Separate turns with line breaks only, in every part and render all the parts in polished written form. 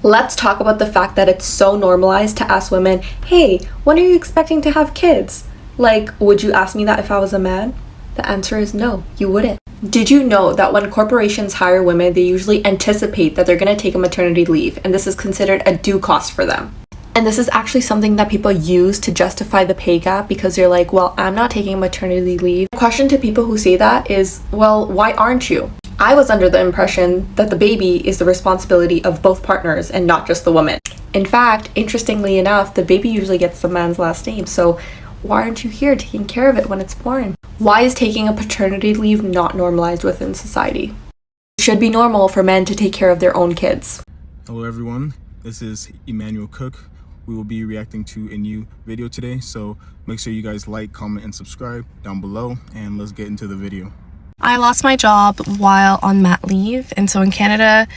Let's talk about the fact that it's so normalized to ask women, hey, when are you expecting to have kids? Like, would you ask me that if I was a man? The answer is no, you wouldn't. Did you know that when corporations hire women, they usually anticipate that they're going to take a maternity leave, and this is considered a due cost for them? And this is actually something that people use to justify the pay gap because they're like, well, I'm not taking maternity leave. The question to people who say that is, well, why aren't you? I was under the impression that the baby is the responsibility of both partners and not just the woman. In fact, interestingly enough, the baby usually gets the man's last name, so why aren't you here taking care of it when it's born? Why is taking a paternity leave not normalized within society? It should be normal for men to take care of their own kids.
Hello everyone, this is Emmanuel Cook. We will be reacting to a new video today, so make sure you guys like, comment, and subscribe down below, and let's get into the video.
I lost my job while on mat leave, and so in Canada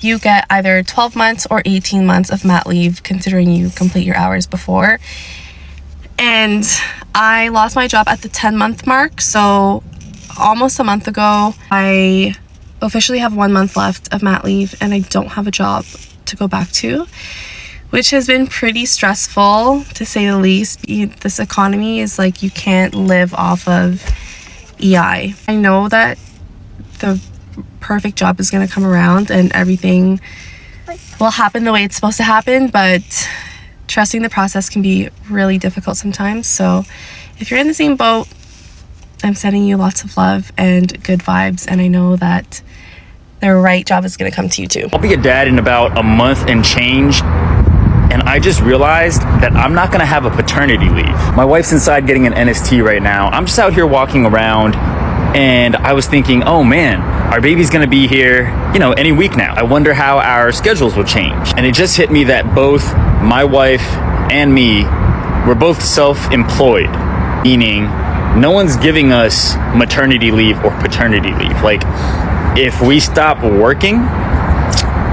you get either 12 months or 18 months of mat leave considering you complete your hours before. And I lost my job at the 10-month mark, so almost a month ago. I officially have 1 month left of mat leave and I don't have a job to go back to, which has been pretty stressful to say the least. This economy is like you can't live off of EI. I know that the perfect job is going to come around and everything will happen the way it's supposed to happen, but trusting the process can be really difficult sometimes. So if you're in the same boat, I'm sending you lots of love and good vibes, and I know that the right job is going to come to you too.
I'll be a dad in about a month and change, and I just realized that I'm not going to have a paternity leave. My wife's inside getting an NST right now. I'm just out here walking around, and I was thinking, oh man, our baby's going to be here, any week now. I wonder how our schedules will change. And it just hit me that both my wife and me, we're both self-employed, meaning no one's giving us maternity leave or paternity leave. Like, if we stop working,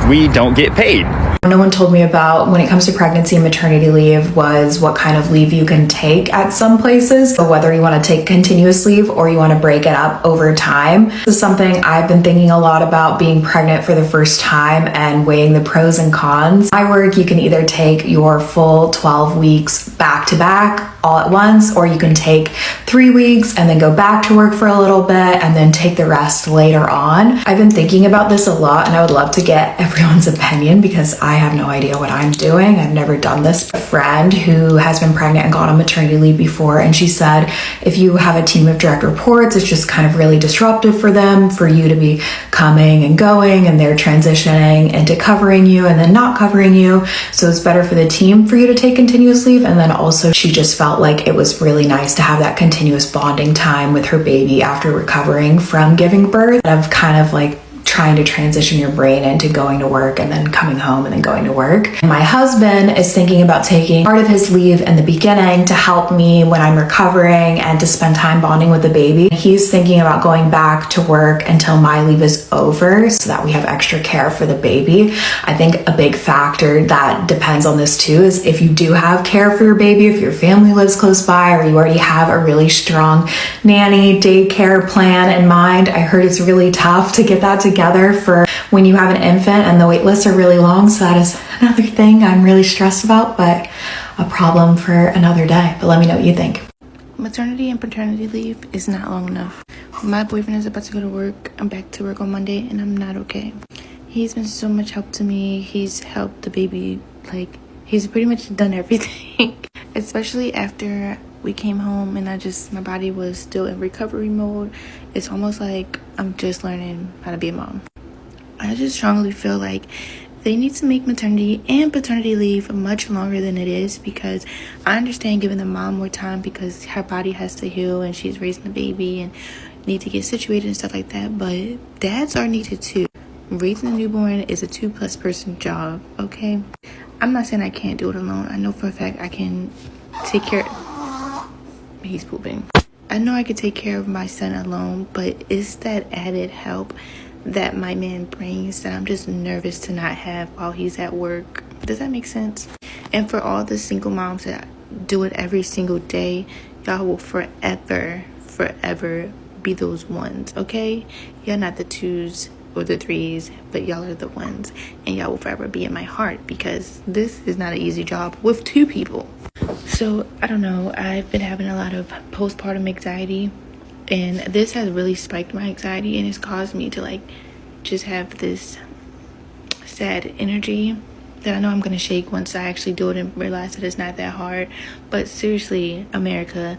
we don't get paid.
No one told me about when it comes to pregnancy and maternity leave was what kind of leave you can take at some places. So whether you want to take continuous leave or you want to break it up over time. This is something I've been thinking a lot about, being pregnant for the first time and weighing the pros and cons. My work, you can either take your full 12 weeks back to back all at once, or you can take 3 weeks and then go back to work for a little bit and then take the rest later on. I've been thinking about this a lot and I would love to get everyone's opinion because I have no idea what I'm doing. I've never done this. A friend who has been pregnant and gone on maternity leave before, and she said if you have a team of direct reports, it's just kind of really disruptive for them, for you to be coming and going, and they're transitioning into covering you and then not covering you. So it's better for the team for you to take continuous leave. And then also she just felt like it was really nice to have that continuous bonding time with her baby after recovering from giving birth, of kind of like trying to transition your brain into going to work and then coming home and then going to work. My husband is thinking about taking part of his leave in the beginning to help me when I'm recovering and to spend time bonding with the baby. He's thinking about going back to work until my leave is over so that we have extra care for the baby. I think a big factor that depends on this too is if you do have care for your baby, if your family lives close by or you already have a really strong nanny daycare plan in mind. I heard it's really tough to get that together for when you have an infant and the wait lists are really long. So that is another thing I'm really stressed about, but a problem for another day. But let me know what you think.
Maternity and paternity leave is not long enough. My boyfriend is about to go to work. I'm back to work on Monday and I'm not okay. He's been so much help to me. He's helped the baby, he's pretty much done everything. Especially after we came home and my body was still in recovery mode. It's almost like I'm just learning how to be a mom. I just strongly feel like they need to make maternity and paternity leave much longer than it is, because I understand giving the mom more time because her body has to heal and she's raising the baby and need to get situated and stuff like that, but dads are needed too. Raising a newborn is a 2+ person job, okay? I'm not saying I can't do it alone. I know for a fact I can take care. He's pooping. I know I could take care of my son alone, but it's that added help that my man brings that I'm just nervous to not have while he's at work. Does that make sense? And for all the single moms that do it every single day, y'all will forever be those ones, okay? You're not the 2s or the 3s, but y'all are the ones, and y'all will forever be in my heart, because this is not an easy job with 2 people. So I don't know, I've been having a lot of postpartum anxiety, and this has really spiked my anxiety, and it's caused me to like just have this sad energy that I know I'm gonna shake once I actually do it and realize that it's not that hard. But seriously, America,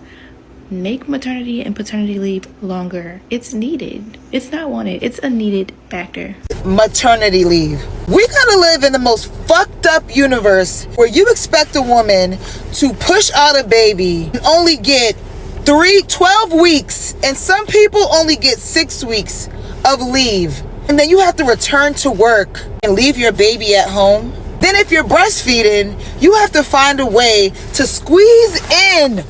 make maternity and paternity leave longer. It's needed. It's not wanted. It's a needed factor.
Maternity leave. We gotta live in the most fucked up universe where you expect a woman to push out a baby and only get 12 weeks, and some people only get 6 weeks of leave. And then you have to return to work and leave your baby at home. Then if you're breastfeeding, you have to find a way to squeeze in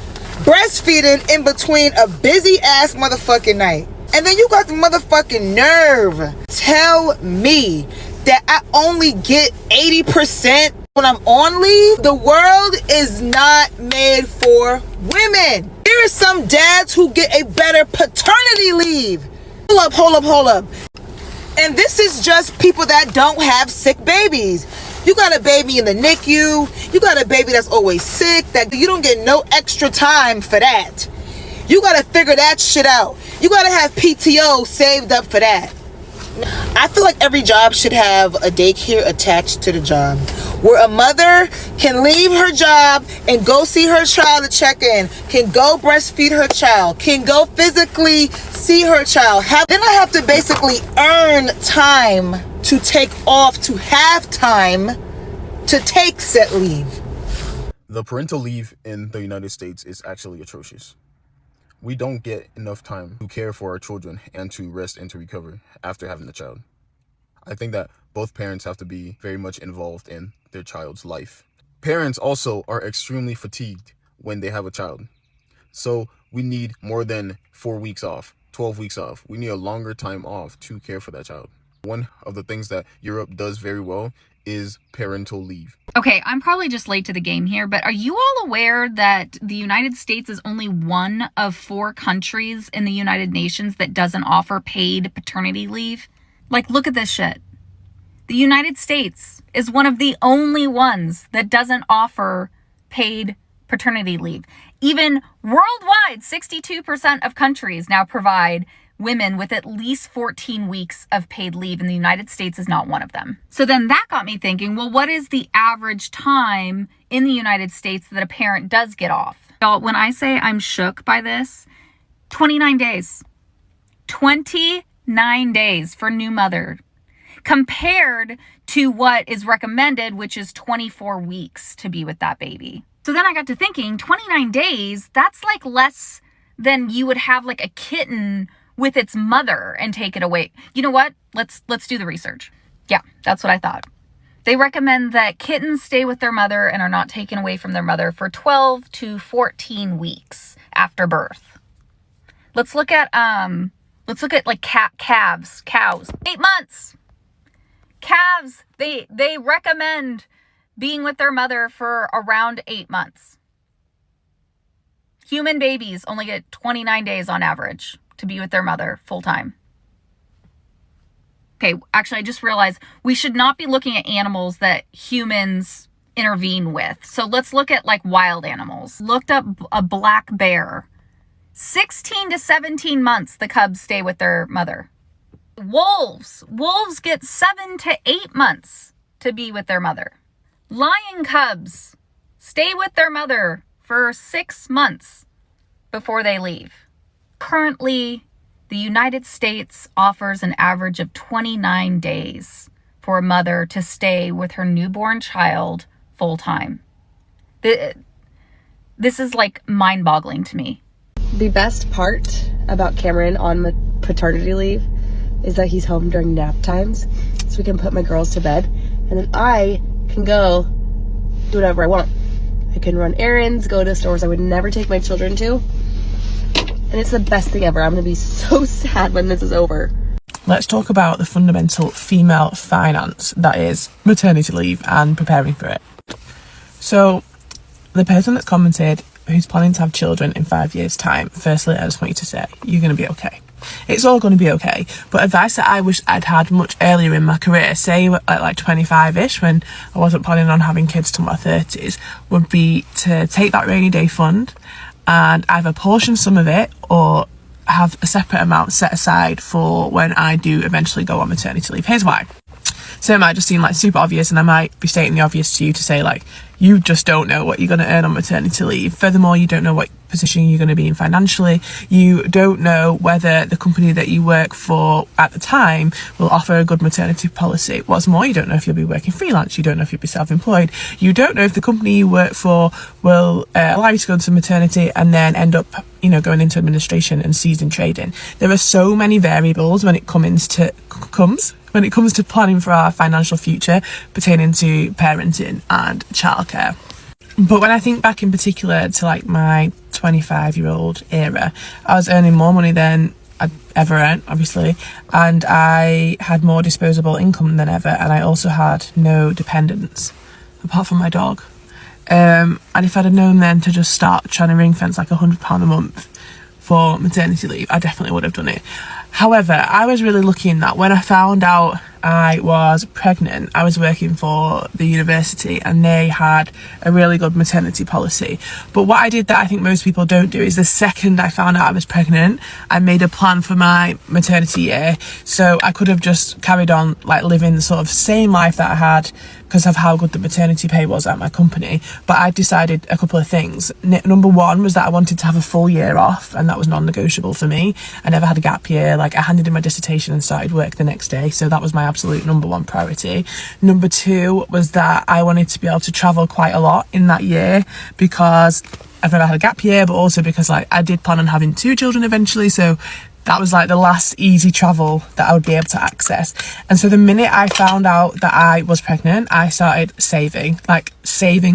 breastfeeding in between a busy ass motherfucking night. And then you got the motherfucking nerve tell me that I only get 80% when I'm on leave. The world is not made for women. There are some dads who get a better paternity leave. Hold up. And this is just people that don't have sick babies. You got a baby in the NICU. You got a baby that's always sick, that you don't get no extra time for that. You got to figure that shit out. You got to have PTO saved up for that. I feel like every job should have a daycare attached to the job, where a mother can leave her job and go see her child to check in, can go breastfeed her child, can go physically see her child. Then I have to basically earn time to take off, to have time to take said leave.
The parental leave in the United States is actually atrocious. We don't get enough time to care for our children and to rest and to recover after having the child. I think that both parents have to be very much involved in their child's life. Parents also are extremely fatigued when they have a child. So we need more than 4 weeks off, 12 weeks off. We need a longer time off to care for that child. One of the things that Europe does very well is parental leave.
Okay, I'm probably just late to the game here, but are you all aware that the United States is only one of 4 countries in the United Nations that doesn't offer paid paternity leave? Like, look at this shit. The United States is one of the only ones that doesn't offer paid paternity leave. Even worldwide, 62% of countries now provide women with at least 14 weeks of paid leave, and the United States is not one of them. So then that got me thinking, well, what is the average time in the United States that a parent does get off? Y'all, when I say I'm shook by this, 29 days. 29 days for new mother, compared to what is recommended, which is 24 weeks to be with that baby. So then I got to thinking, 29 days, that's like less than you would have like a kitten with its mother and take it away. You know what? Let's do the research. Yeah, that's what I thought. They recommend that kittens stay with their mother and are not taken away from their mother for 12 to 14 weeks after birth. Let's look at like cows. 8 months. Calves, they recommend being with their mother for around 8 months. Human babies only get 29 days on average to be with their mother full time. Okay, actually, I just realized we should not be looking at animals that humans intervene with. So let's look at like wild animals. Looked up a black bear. 16 to 17 months the cubs stay with their mother. Wolves get 7 to 8 months to be with their mother. Lion cubs stay with their mother for 6 months before they leave. Currently, the United States offers an average of 29 days for a mother to stay with her newborn child full time. This is like mind-boggling to me.
The best part about Cameron on paternity leave is that he's home during nap times, so we can put my girls to bed, and then I can go do whatever I want. I can run errands, go to stores I would never take my children to, and it's the best thing ever. I'm gonna be so sad when this is over.
Let's talk about the fundamental female finance that is maternity leave and preparing for it. So, the person that's commented who's planning to have children in 5 years' time, firstly, I just want you to say, you're going to be okay. It's all going to be okay. But advice that I wish I'd had much earlier in my career, say at like 25ish, when I wasn't planning on having kids till my 30s, would be to take that rainy day fund and either portion some of it or have a separate amount set aside for when I do eventually go on maternity leave. Here's why. So it might just seem like super obvious, and I might be stating the obvious to you to say, like, you just don't know what you're going to earn on maternity leave. Furthermore, you don't know what position you're going to be in financially. You don't know whether the company that you work for at the time will offer a good maternity policy. What's more, you don't know if you'll be working freelance. You don't know if you'll be self-employed. You don't know if the company you work for will allow you to go into maternity and then end up, going into administration and season trading. There are so many variables when it comes to planning for our financial future pertaining to parenting and childcare. But when I think back in particular to like my 25-year-old era, I was earning more money than I'd ever earned, obviously, and I had more disposable income than ever, and I also had no dependents apart from my dog. And if I'd have known then to just start trying to ring fence like £100 a month for maternity leave, I definitely would have done it. However, I was really lucky in that when I found out I was pregnant, I was working for the university and they had a really good maternity policy. But what I did that I think most people don't do is the second I found out I was pregnant, I made a plan for my maternity year. So I could have just carried on like living the sort of same life that I had because of how good the maternity pay was at my company. But I decided a couple of things. Number one was that I wanted to have a full year off, and that was non-negotiable for me. I never had a gap year. Like, I handed in my dissertation and started work the next day, so that was my absolute number one priority. Number two was that I wanted to be able to travel quite a lot in that year because I've never had a gap year, but also because like I did plan on having 2 children eventually, so that was like the last easy travel that I would be able to access. And so the minute I found out that I was pregnant, I started saving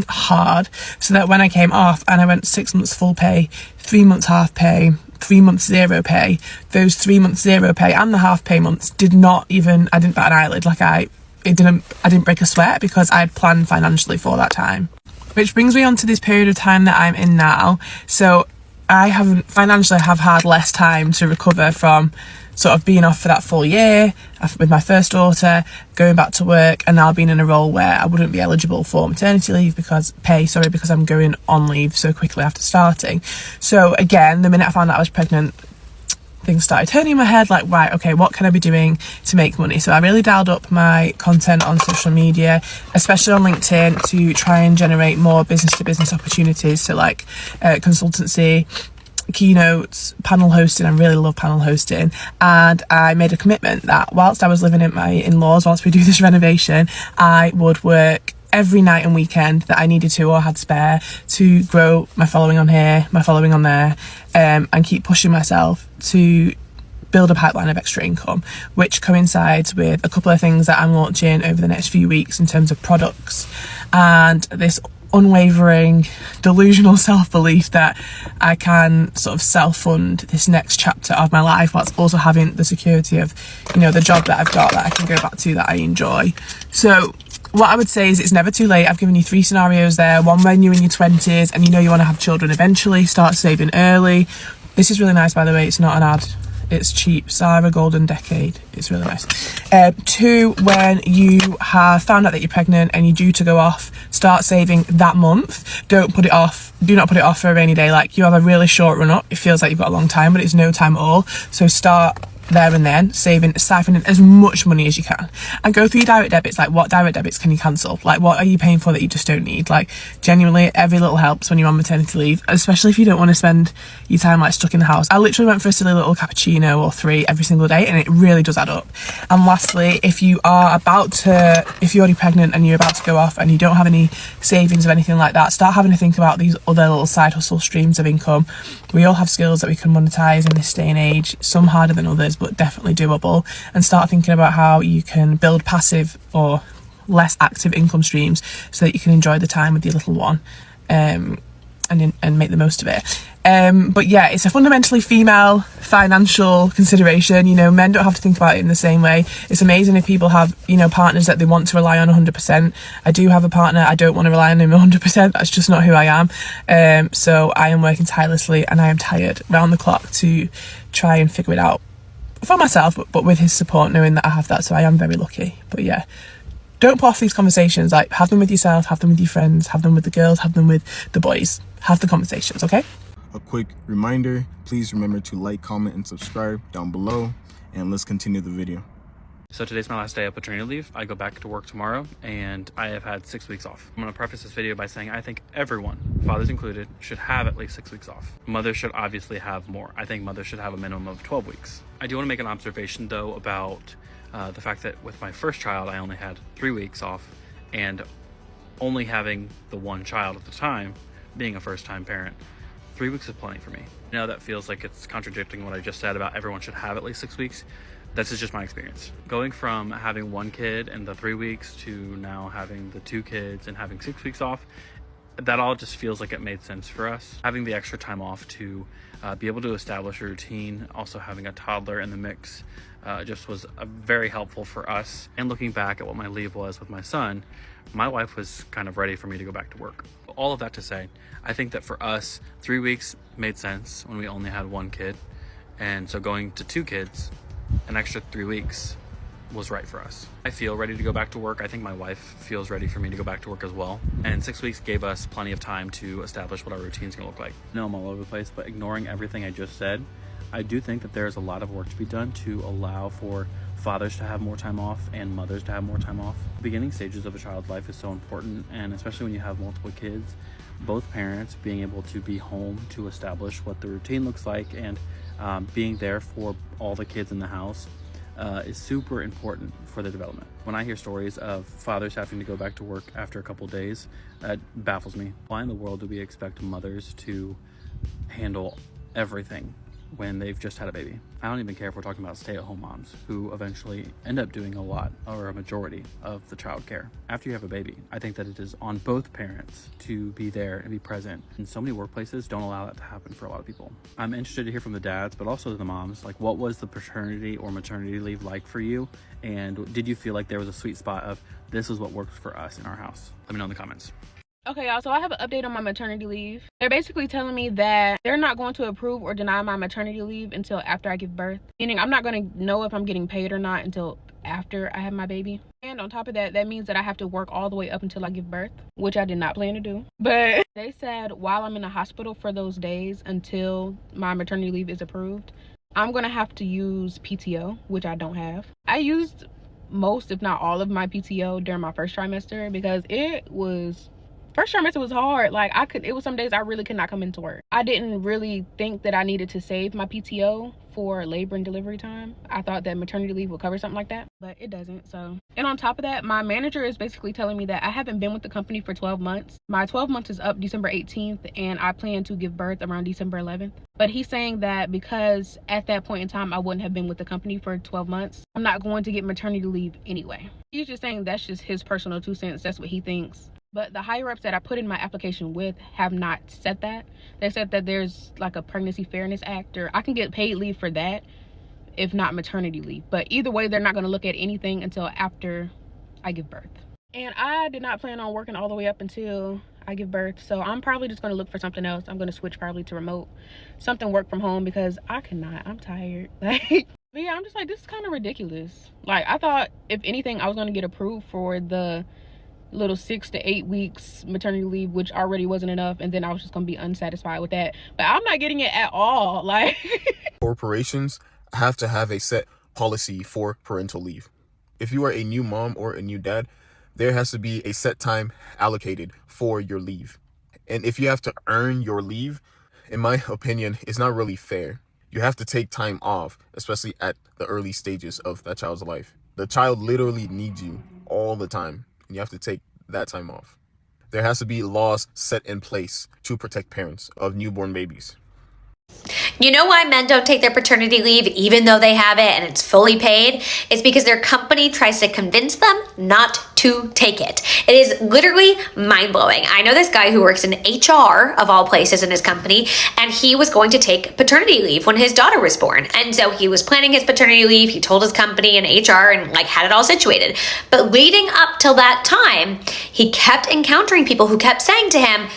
hard, so that when I came off and I went 6 months full pay, 3 months half pay, 3 months zero pay, those 3 months zero pay and the half pay months I didn't bat an eyelid. Like I didn't break a sweat because I had planned financially for that time. Which brings me on to this period of time that I'm in now. So I have had less time to recover from sort of being off for that full year with my first daughter, going back to work, and now being in a role where I wouldn't be eligible for maternity leave because I'm going on leave so quickly after starting. So again, the minute I found out I was pregnant, things started turning in my head, like, right, okay, what can I be doing to make money? So I really dialed up my content on social media, especially on LinkedIn, to try and generate more business-to-business opportunities. So like consultancy, keynotes, panel hosting. I really love panel hosting. And I made a commitment that whilst I was living at my in-laws, whilst we do this renovation, I would work every night and weekend that I needed to or had spare to grow my following on here, my following on there, and keep pushing myself to build a pipeline of extra income, which coincides with a couple of things that I'm launching over the next few weeks in terms of products and this unwavering delusional self-belief that I can sort of self-fund this next chapter of my life whilst also having the security of, the job that I've got that I can go back to that I enjoy. So what I would say is it's never too late. I've given you 3 scenarios there. One when you're in your 20s and you want to have children eventually, start saving early. This is really nice, by the way. It's not an ad. It's cheap. Sarah Golden Decade. It's really nice. 2, when you have found out that you're pregnant and you're due to go off, start saving that month. Do not put it off for a rainy day. Like, you have a really short run up. It feels like you've got a long time, but it's no time at all. So start there and then, siphoning as much money as you can, and go through your direct debits. Like, what direct debits can you cancel? Like, what are you paying for that you just don't need? Like, genuinely, every little helps when you're on maternity leave, especially if you don't want to spend your time like stuck in the house. I literally went for a silly little cappuccino or 3 every single day, and it really does add up. And lastly, if you're already pregnant and you're about to go off and you don't have any savings or anything like that, start having to think about these other little side hustle streams of income. We all have skills that we can monetize in this day and age, some harder than others, but definitely doable, and start thinking about how you can build passive or less active income streams so that you can enjoy the time with your little one and make the most of it. But yeah, it's a fundamentally female financial consideration. Men don't have to think about it in the same way. It's amazing if people have, partners that they want to rely on 100%. I do have a partner. I don't want to rely on him 100%. That's just not who I am. So I am working tirelessly and I am tired round the clock to try and figure it out for myself, but with his support, knowing that I have that, so I am very lucky. But yeah, don't put off these conversations. Like, have them with yourself, have them with your friends, have them with the girls, have them with the boys. Have the conversations, okay?
A quick reminder, please remember to like, comment, and subscribe down below, and let's continue the video.
So today's my last day of paternity leave. I go back to work tomorrow, and I have had 6 weeks off. I'm gonna preface this video by saying I think everyone, fathers included, should have at least 6 weeks off. Mothers should obviously have more. I think mothers should have a minimum of 12 weeks. I do wanna make an observation though about the fact that with my first child, I only had 3 weeks off, and only having the one child at the time, being a first-time parent, 3 weeks is plenty for me. I know that feels like it's contradicting what I just said about everyone should have at least 6 weeks. This is just my experience. Going from having one kid and the 3 weeks to now having the 2 kids and having 6 weeks off, that all just feels like it made sense for us. Having the extra time off to be able to establish a routine, also having a toddler in the mix, just was very helpful for us. And looking back at what my leave was with my son, my wife was kind of ready for me to go back to work. All of that to say, I think that for us, 3 weeks made sense when we only had one kid. And so going to 2 kids, an extra 3 weeks was right for us. I feel ready to go back to work. I think my wife feels ready for me to go back to work as well. And 6 weeks gave us plenty of time to establish what our routine's gonna look like. No, I'm all over the place, but ignoring everything I just said, I do think that there's a lot of work to be done to allow for fathers to have more time off and mothers to have more time off. The beginning stages of a child's life is so important, and especially when you have multiple kids, both parents being able to be home to establish what the routine looks like and being there for all the kids in the house is super important for their development. When I hear stories of fathers having to go back to work after a couple days, that baffles me. Why in the world do we expect mothers to handle everything when they've just had a baby? I don't even care if we're talking about stay-at-home moms who eventually end up doing a lot or a majority of the child care. After you have a baby, I think that it is on both parents to be there and be present. And so many workplaces don't allow that to happen for a lot of people. I'm interested to hear from the dads, but also the moms. Like, what was the paternity or maternity leave like for you? And did you feel like there was a sweet spot of this is what works for us in our house? Let me know in the comments.
Okay, y'all, so I have an update on my maternity leave. They're basically telling me that they're not going to approve or deny my maternity leave until after I give birth. Meaning I'm not going to know if I'm getting paid or not until after I have my baby. And on top of that, that means that I have to work all the way up until I give birth, which I did not plan to do. But they said while I'm in the hospital for those days until my maternity leave is approved, I'm going to have to use PTO, which I don't have. I used most, if not all of my PTO during my first trimester because first trimester was hard. Like, it was some days I really could not come into work. I didn't really think that I needed to save my PTO for labor and delivery time. I thought that maternity leave would cover something like that, but it doesn't. So, and on top of that, my manager is basically telling me that I haven't been with the company for 12 months. My 12 months is up December 18th, and I plan to give birth around December 11th. But he's saying that because at that point in time, I wouldn't have been with the company for 12 months, I'm not going to get maternity leave anyway. He's just saying that's just his personal 2 cents. That's what he thinks. But the higher ups that I put in my application with have not said that. They said that there's like a Pregnancy Fairness Act, or I can get paid leave for that, if not maternity leave. But either way, they're not going to look at anything until after I give birth. And I did not plan on working all the way up until I give birth. So I'm probably just going to look for something else. I'm going to switch probably to remote, something work from home, because I cannot. I'm tired. Like, but yeah, I'm just like, this is kind of ridiculous. Like, I thought if anything, I was going to get approved for the little 6 to 8 weeks maternity leave, which already wasn't enough, and then I was just gonna be unsatisfied with that. But I'm not getting it at all. Like,
Corporations have to have a set policy for parental leave. If you are a new mom or a new dad, there has to be a set time allocated for your leave. And if you have to earn your leave, in my opinion, it's not really fair. You have to take time off, especially at the early stages of that child's life. The child literally needs you all the time, and you have to take that time off. There has to be laws set in place to protect parents of newborn babies.
You know why men don't take their paternity leave even though they have it and it's fully paid? It's because their company tries to convince them not to take it. It is literally mind-blowing. I know this guy who works in HR of all places in his company, and he was going to take paternity leave when his daughter was born. And so he was planning his paternity leave. He told his company and HR and like had it all situated. But leading up till that time, he kept encountering people who kept saying to him,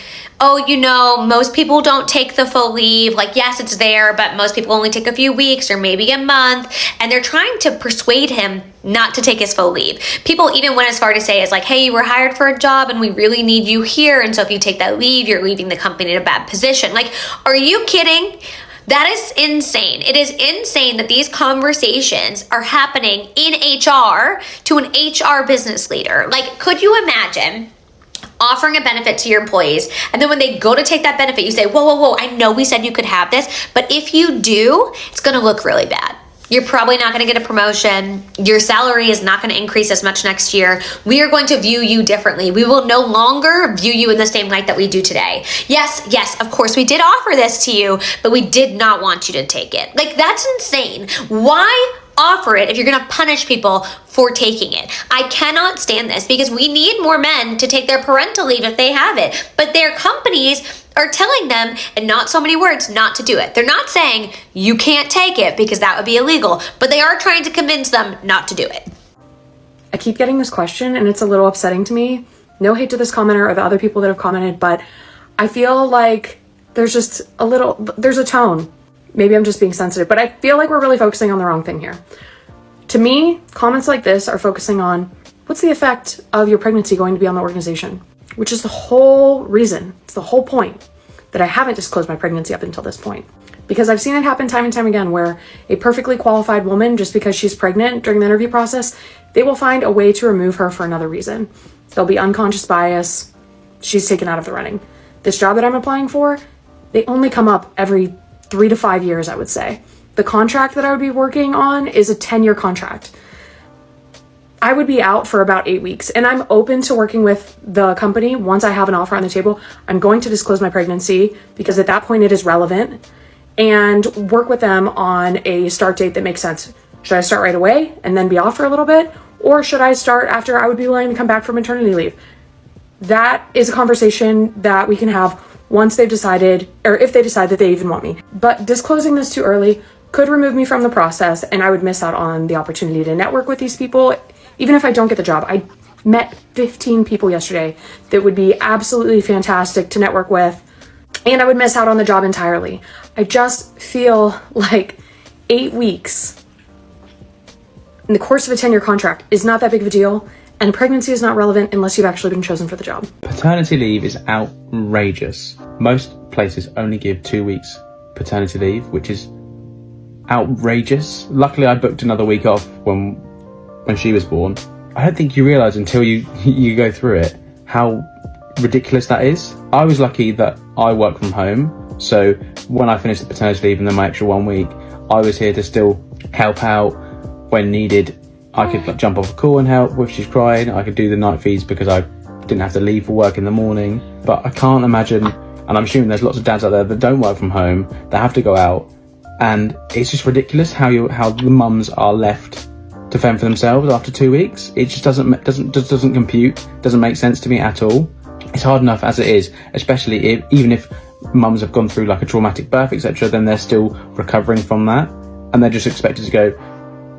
oh, you know, most people don't take the full leave. Like, yes, it's there, but most people only take a few weeks or maybe a month. And they're trying to persuade him not to take his full leave. People even went as far to say is like, hey, you were hired for a job and we really need you here. And so if you take that leave, you're leaving the company in a bad position. Like, are you kidding? That is insane. It is insane that these conversations are happening in HR to an HR business leader. Like, could you imagine offering a benefit to your employees, and then when they go to take that benefit, you say, whoa, I know we said you could have this, but if you do, it's gonna look really bad. You're probably not gonna get a promotion. Your salary is not gonna increase as much next year. We are going to view you differently. We will no longer view you in the same light that we do today. Yes, of course, we did offer this to you, but we did not want you to take it. Like, that's insane. Why offer it if you're gonna punish people for taking it? I cannot stand this, because we need more men to take their parental leave if they have it, but their companies are telling them, in not so many words, not to do it. They're not saying you can't take it because that would be illegal, but they are trying to convince them not to do it.
I keep getting this question and it's a little upsetting to me. No hate to this commenter or the other people that have commented, but I feel like there's a tone. Maybe I'm just being sensitive, but I feel like we're really focusing on the wrong thing here. To me, comments like this are focusing on what's the effect of your pregnancy going to be on the organization, which is the whole reason, it's the whole point that I haven't disclosed my pregnancy up until this point. Because I've seen it happen time and time again where a perfectly qualified woman, just because she's pregnant during the interview process, they will find a way to remove her for another reason. There'll be unconscious bias, she's taken out of the running. This job that I'm applying for, they only come up every 3 to 5 years, I would say. The contract that I would be working on is a 10-year contract. I would be out for about 8 weeks, and I'm open to working with the company. Once I have an offer on the table, I'm going to disclose my pregnancy because at that point it is relevant, and work with them on a start date that makes sense. Should I start right away and then be off for a little bit? Or should I start after I would be willing to come back from maternity leave? That is a conversation that we can have once they've decided, or if they decide that they even want me. But disclosing this too early could remove me from the process, and I would miss out on the opportunity to network with these people. Even if I don't get the job, I met 15 people yesterday that would be absolutely fantastic to network with, and I would miss out on the job entirely. I just feel like 8 weeks in the course of a 10-year contract is not that big of a deal, and pregnancy is not relevant unless you've actually been chosen for the job.
Paternity leave is outrageous. Most places only give 2 weeks paternity leave, which is outrageous. Luckily, I booked another week off when she was born. I don't think you realise until you go through it how ridiculous that is. I was lucky that I work from home, so when I finished the paternity leave and then my extra 1 week, I was here to still help out when needed. I could jump off a call and help if she's crying. I could do the night feeds because I didn't have to leave for work in the morning. But I can't imagine, and I'm assuming there's lots of dads out there that don't work from home, that have to go out, and it's just ridiculous how the mums are left to fend for themselves after 2 weeks. It just doesn't compute, doesn't make sense to me at all. It's hard enough as it is, especially even if mums have gone through like a traumatic birth, etc., then they're still recovering from that, and they're just expected to go,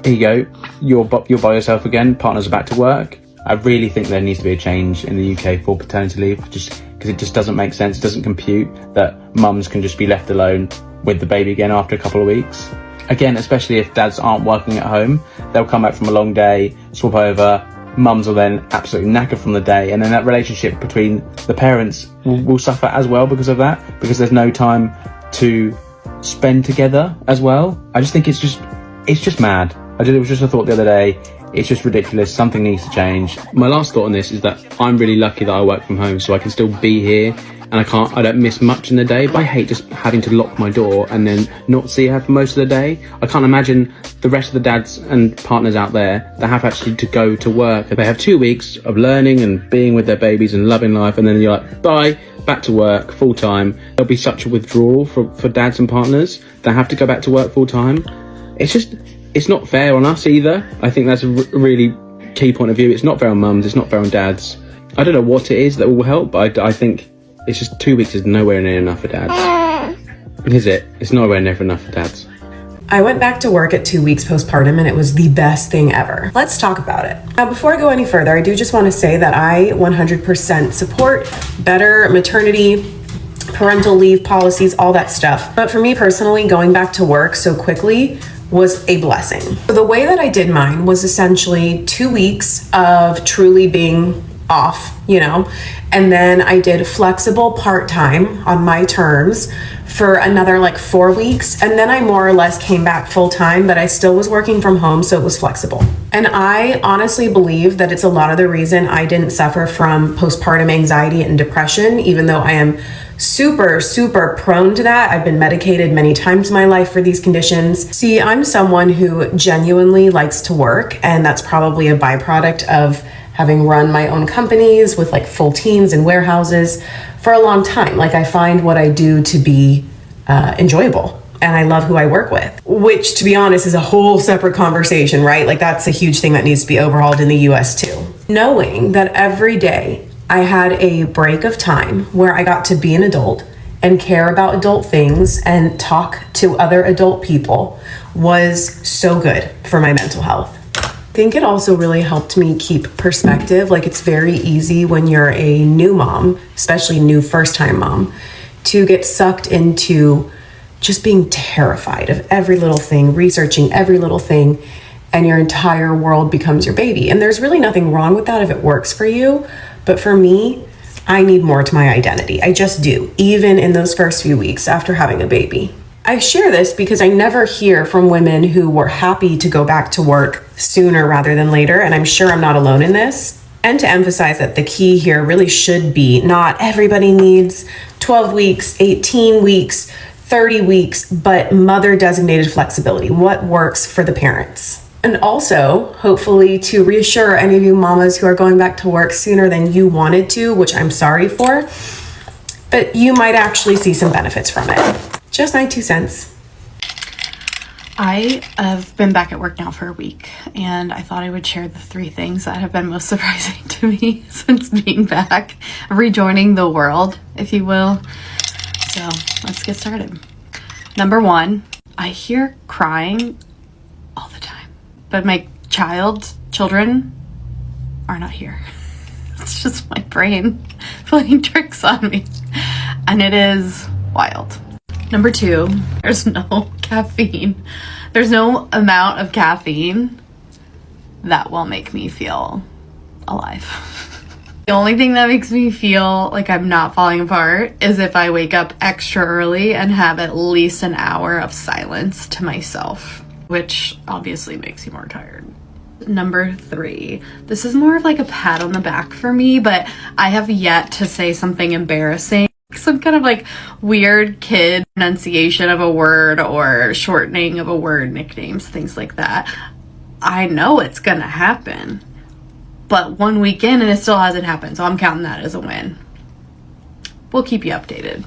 here you go, you're by yourself again, partners are back to work. I really think there needs to be a change in the UK for paternity leave, just because it just doesn't make sense, it doesn't compute that mums can just be left alone with the baby again after a couple of weeks. Again, especially if dads aren't working at home, they'll come back from a long day, swap over, mums will then absolutely knackered from the day, and then that relationship between the parents will suffer as well because of that, because there's no time to spend together as well. I just think it's just mad. It was just a thought the other day. It's just ridiculous. Something needs to change. My last thought on this is that I'm really lucky that I work from home, so I can still be here, and I don't miss much in the day, but I hate just having to lock my door and then not see her for most of the day. I can't imagine the rest of the dads and partners out there that have actually to go to work. They have 2 weeks of learning and being with their babies and loving life, and then you're like, bye, back to work full time. There'll be such a withdrawal for dads and partners that have to go back to work full time. It's not fair on us either. I think that's a really key point of view. It's not fair on mums, it's not fair on dads. I don't know what it is that will help, but I think it's just 2 weeks is nowhere near enough for dads. Is it? It's nowhere near enough for dads.
I went back to work at 2 weeks postpartum and it was the best thing ever. Let's talk about it. Now, before I go any further, I do just want to say that I 100% support better maternity, parental leave policies, all that stuff. But for me personally, going back to work so quickly was a blessing. So the way that I did mine was essentially 2 weeks of truly being off, and then I did flexible part-time on my terms for another like 4 weeks, and then I more or less came back full-time, but I still was working from home, so it was flexible. And I honestly believe that it's a lot of the reason I didn't suffer from postpartum anxiety and depression, even though I am super prone to that. I've been medicated many times in my life for these conditions. See, I'm someone who genuinely likes to work, and that's probably a byproduct of having run my own companies with like full teams and warehouses for a long time. Like, I find what I do to be enjoyable, and I love who I work with, which, to be honest, is a whole separate conversation, right? Like, that's a huge thing that needs to be overhauled in the US too. Knowing that every day I had a break of time where I got to be an adult and care about adult things and talk to other adult people was so good for my mental health. I think it also really helped me keep perspective. Like, it's very easy when you're a new mom, especially new first-time mom, to get sucked into just being terrified of every little thing, researching every little thing, and your entire world becomes your baby. And there's really nothing wrong with that if it works for you. But for me, I need more to my identity. I just do, even in those first few weeks after having a baby. I share this because I never hear from women who were happy to go back to work sooner rather than later, and I'm sure I'm not alone in this. And to emphasize that the key here really should be not everybody needs 12 weeks, 18 weeks, 30 weeks, but mother-designated flexibility. What works for the parents? And also, hopefully, to reassure any of you mamas who are going back to work sooner than you wanted to, which I'm sorry for, but you might actually see some benefits from it. Just my 2 cents.
I have been back at work now for a week, and I thought I would share the 3 things that have been most surprising to me since being back, rejoining the world, if you will. So let's get started. Number 1, I hear crying all the time, but my children are not here. It's just my brain playing tricks on me, and it is wild. Number 2, there's no caffeine. There's no amount of caffeine that will make me feel alive. The only thing that makes me feel like I'm not falling apart is if I wake up extra early and have at least an hour of silence to myself, which obviously makes you more tired. Number 3, this is more of like a pat on the back for me, but I have yet to say something embarrassing. Some kind of like weird kid pronunciation of a word or shortening of a word, nicknames, things like that. I know it's gonna happen, but 1 week in and it still hasn't happened, so I'm counting that as a win. We'll keep you updated.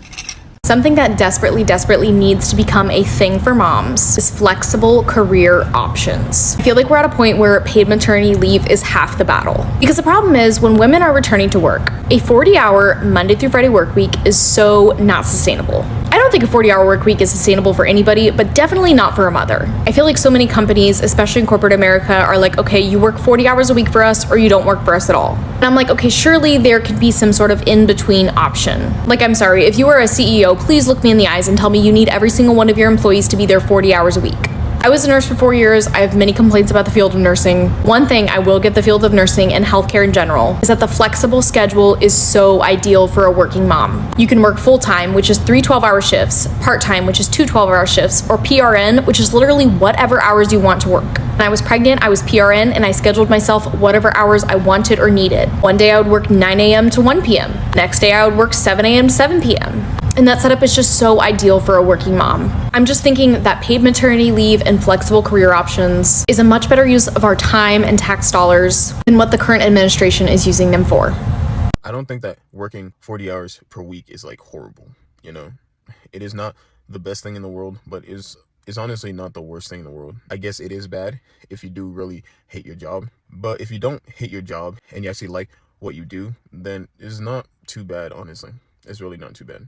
Something that desperately needs to become a thing for moms is flexible career options. I feel like we're at a point where paid maternity leave is half the battle. Because the problem is, when women are returning to work, a 40-hour Monday through Friday work week is so not sustainable. I don't think a 40-hour work week is sustainable for anybody, but definitely not for a mother. I feel like so many companies, especially in corporate America, are like, okay, you work 40 hours a week for us or you don't work for us at all. And I'm like, okay, surely there could be some sort of in-between option. Like, I'm sorry, if you are a CEO, please look me in the eyes and tell me you need every single one of your employees to be there 40 hours a week. I was a nurse for 4 years. I have many complaints about the field of nursing. One thing I will give the field of nursing and healthcare in general is that the flexible schedule is so ideal for a working mom. You can work full-time, which is 3 12-hour shifts, part-time, which is 2 12-hour shifts, or PRN, which is literally whatever hours you want to work. When I was pregnant, I was PRN, and I scheduled myself whatever hours I wanted or needed. One day I would work 9 a.m. to 1 p.m. Next day I would work 7 a.m. to 7 p.m. And that setup is just so ideal for a working mom. I'm just thinking that paid maternity leave and flexible career options is a much better use of our time and tax dollars than what the current administration is using them for.
I don't think that working 40 hours per week is like horrible, you know? It is not the best thing in the world, but is honestly not the worst thing in the world. I guess it is bad if you do really hate your job, but if you don't hate your job and you actually like what you do, then it's not too bad, honestly. It's really not too bad.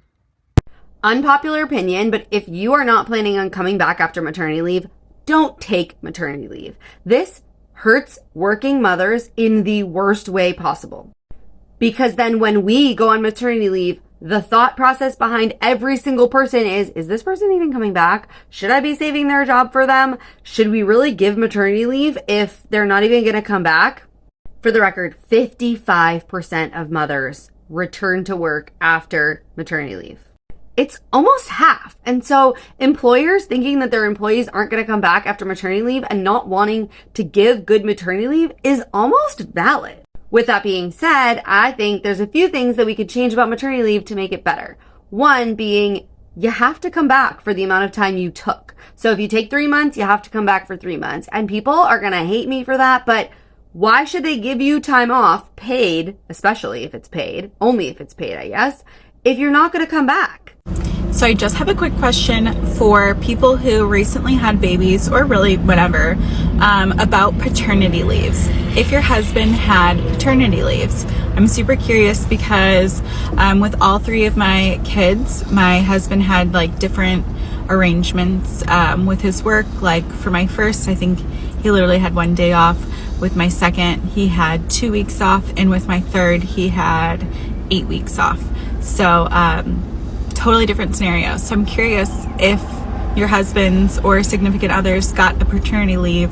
Unpopular opinion, but if you are not planning on coming back after maternity leave, don't take maternity leave. This hurts working mothers in the worst way possible. Because then when we go on maternity leave, The thought process behind every single person is this person even coming back? Should I be saving their job for them? Should we really give maternity leave if they're not even going to come back? For the record, 55% of mothers return to work after maternity leave. It's almost half. And so employers thinking that their employees aren't going to come back after maternity leave and not wanting to give good maternity leave is almost valid. With that being said, I think there's a few things that we could change about maternity leave to make it better. One being, you have to come back for the amount of time you took. So if you take 3 months, you have to come back for 3 months. And people are going to hate me for that, but why should they give you time off paid, especially if it's paid, only if it's paid, I guess, if you're not going to come back?
So I just have a quick question for people who recently had babies, or really whatever, about paternity leaves. If your husband had paternity leaves, I'm super curious because with all 3 of my kids, my husband had like different arrangements with his work. Like for my first, I think he literally had 1 day off. With my second, he had 2 weeks off. And with my third, he had 8 weeks off. So totally different scenarios. So I'm curious if your husbands or significant others got a paternity leave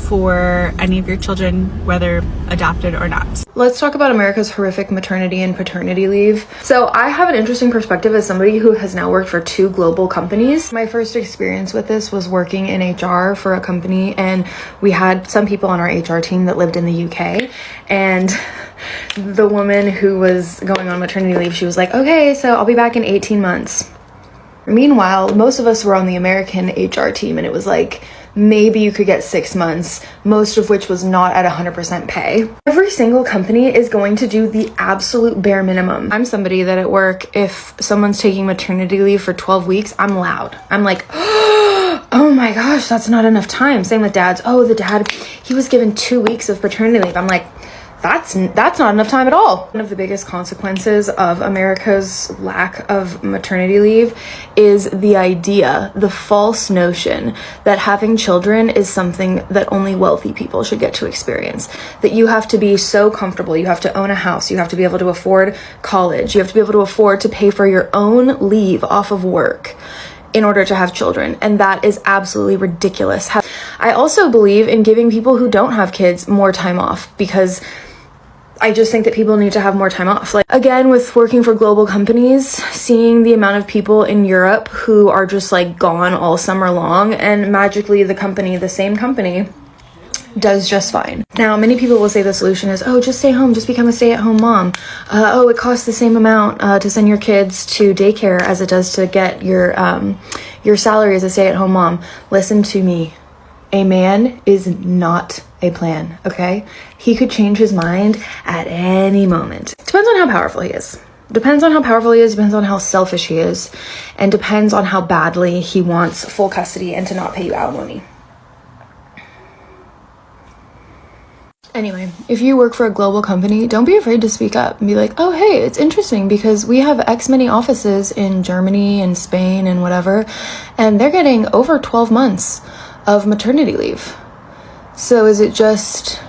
for any of your children, whether adopted or not.
Let's talk about America's horrific maternity and paternity leave. So I have an interesting perspective as somebody who has now worked for 2 global companies. My first experience with this was working in HR for a company, and we had some people on our HR team that lived in the UK, and the woman who was going on maternity leave, she was like, okay, so I'll be back in 18 months. Meanwhile, most of us were on the American HR team, and it was like, maybe you could get 6 months, most of which was not at 100% pay. Every single company is going to do the absolute bare minimum. I'm somebody that at work, if someone's taking maternity leave for 12 weeks, I'm loud. I'm like, oh my gosh, that's not enough time. Same with dads. Oh, the dad, he was given 2 weeks of paternity leave. I'm like, that's not enough time at all. One of the biggest consequences of America's lack of maternity leave is the idea, the false notion that having children is something that only wealthy people should get to experience. That you have to be so comfortable, you have to own a house, you have to be able to afford college, you have to be able to afford to pay for your own leave off of work in order to have children, and that is absolutely ridiculous. I also believe in giving people who don't have kids more time off, because I just think that people need to have more time off. Like, again, with working for global companies, seeing the amount of people in Europe who are just like gone all summer long, and magically the same company does just fine. Now, many people will say the solution is, oh, just stay home, just become a stay-at-home mom. Oh, it costs the same amount to send your kids to daycare as it does to get your salary as a stay-at-home mom. Listen to me. A man is not a plan, okay? He could change his mind at any moment. Depends on how powerful he is. Depends on how selfish he is, and depends on how badly he wants full custody and to not pay you alimony. Anyway, if you work for a global company, don't be afraid to speak up and be like, oh, hey, it's interesting because we have X many offices in Germany and Spain and whatever, and they're getting over 12 months of maternity leave. So is it just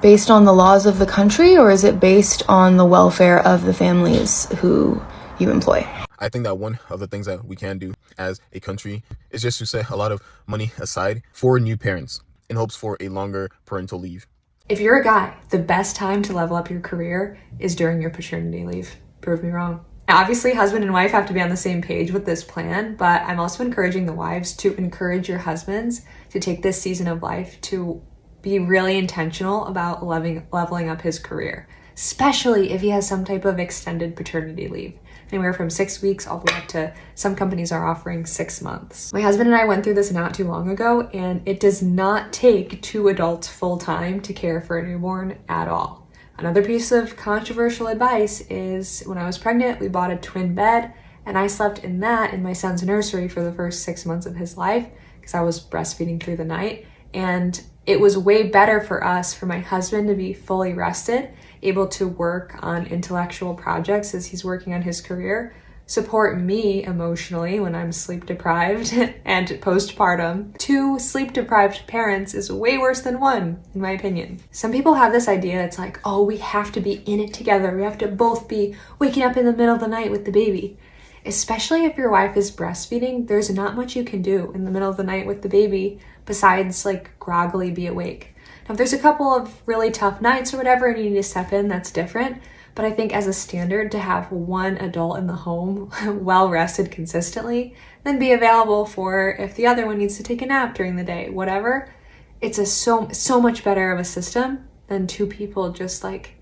based on the laws of the country, or is it based on the welfare of the families who you employ?
I think that one of the things that we can do as a country is just to set a lot of money aside for new parents in hopes for a longer parental leave.
If you're a guy, the best time to level up your career is during your paternity leave. Prove me wrong. Obviously, husband and wife have to be on the same page with this plan, but I'm also encouraging the wives to encourage your husbands to take this season of life to be really intentional about leveling up his career, especially if he has some type of extended paternity leave. Anywhere from 6 weeks all the way up to some companies are offering 6 months. My husband and I went through this not too long ago, and it does not take 2 adults full time to care for a newborn at all. Another piece of controversial advice is when I was pregnant, we bought a twin bed, and I slept in that in my son's nursery for the first 6 months of his life because I was breastfeeding through the night. And it was way better for us, for my husband to be fully rested, able to work on intellectual projects as he's working on his career, support me emotionally when I'm sleep deprived and postpartum. 2 sleep deprived parents is way worse than 1, in my opinion. Some people have this idea that's like, oh, we have to be in it together. We have to both be waking up in the middle of the night with the baby. Especially if your wife is breastfeeding, there's not much you can do in the middle of the night with the baby besides like groggily be awake. Now, if there's a couple of really tough nights or whatever and you need to step in, that's different. But I think as a standard, to have one adult in the home well rested consistently, then be available for if the other one needs to take a nap during the day, whatever, it's so much better of a system than 2 people just like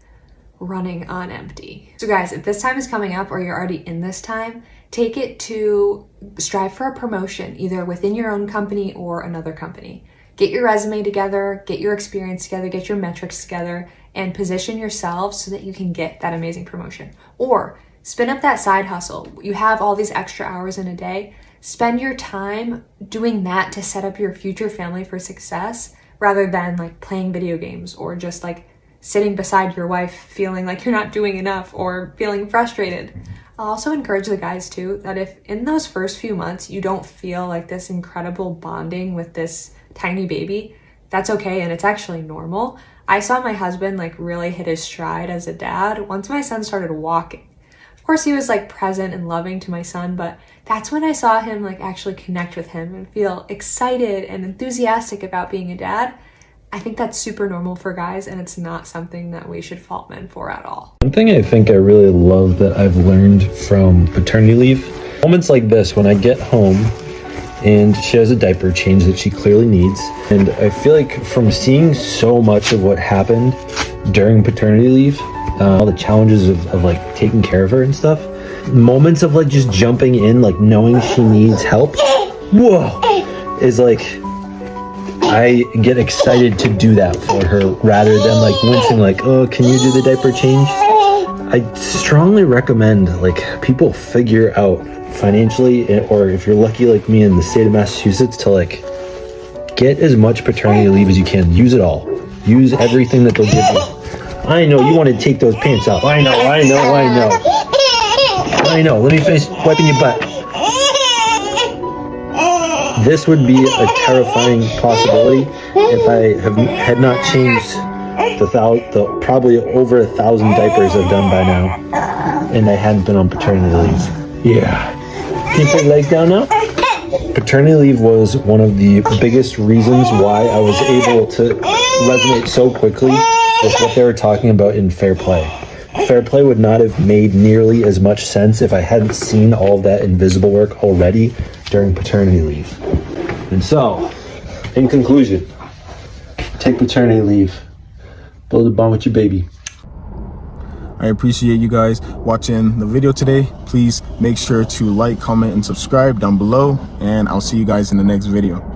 running on empty. So guys, if this time is coming up or you're already in this time, take it to strive for a promotion, either within your own company or another company. Get your resume together, get your experience together, get your metrics together, and position yourself so that you can get that amazing promotion. Or spin up that side hustle. You have all these extra hours in a day. Spend your time doing that to set up your future family for success rather than like playing video games or just like sitting beside your wife feeling like you're not doing enough or feeling frustrated. I'll also encourage the guys too that if in those first few months you don't feel like this incredible bonding with this tiny baby, that's okay and it's actually normal. I saw my husband like really hit his stride as a dad once my son started walking. Of course he was like present and loving to my son, but that's when I saw him like actually connect with him and feel excited and enthusiastic about being a dad. I think that's super normal for guys and it's not something that we should fault men for at all.
One thing I think I really love that I've learned from paternity leave, moments like this when I get home and she has a diaper change that she clearly needs, and I feel like from seeing so much of what happened during paternity leave, all the challenges of like taking care of her and stuff, moments of like just jumping in, like knowing she needs help, whoa, is like I get excited to do that for her rather than like wincing like, oh, can you do the diaper change? I strongly recommend like people figure out financially, or if you're lucky like me in the state of Massachusetts, to like get as much paternity leave as you can. Use it all. Use everything that they'll give you. I know you want to take those pants off. I know. Let me finish wiping your butt. This would be a terrifying possibility if I had not changed the probably over 1,000 diapers I've done by now, and I hadn't been on paternity leave. Yeah. Can you put your legs down now? Paternity leave was one of the biggest reasons why I was able to resonate so quickly with what they were talking about in Fair Play. Fair Play would not have made nearly as much sense if I hadn't seen all of that invisible work already during paternity leave. And so, in conclusion, take paternity leave. Build a bond with your baby.
I appreciate you guys watching the video today. Please make sure to like, comment, and subscribe down below, and I'll see you guys in the next video.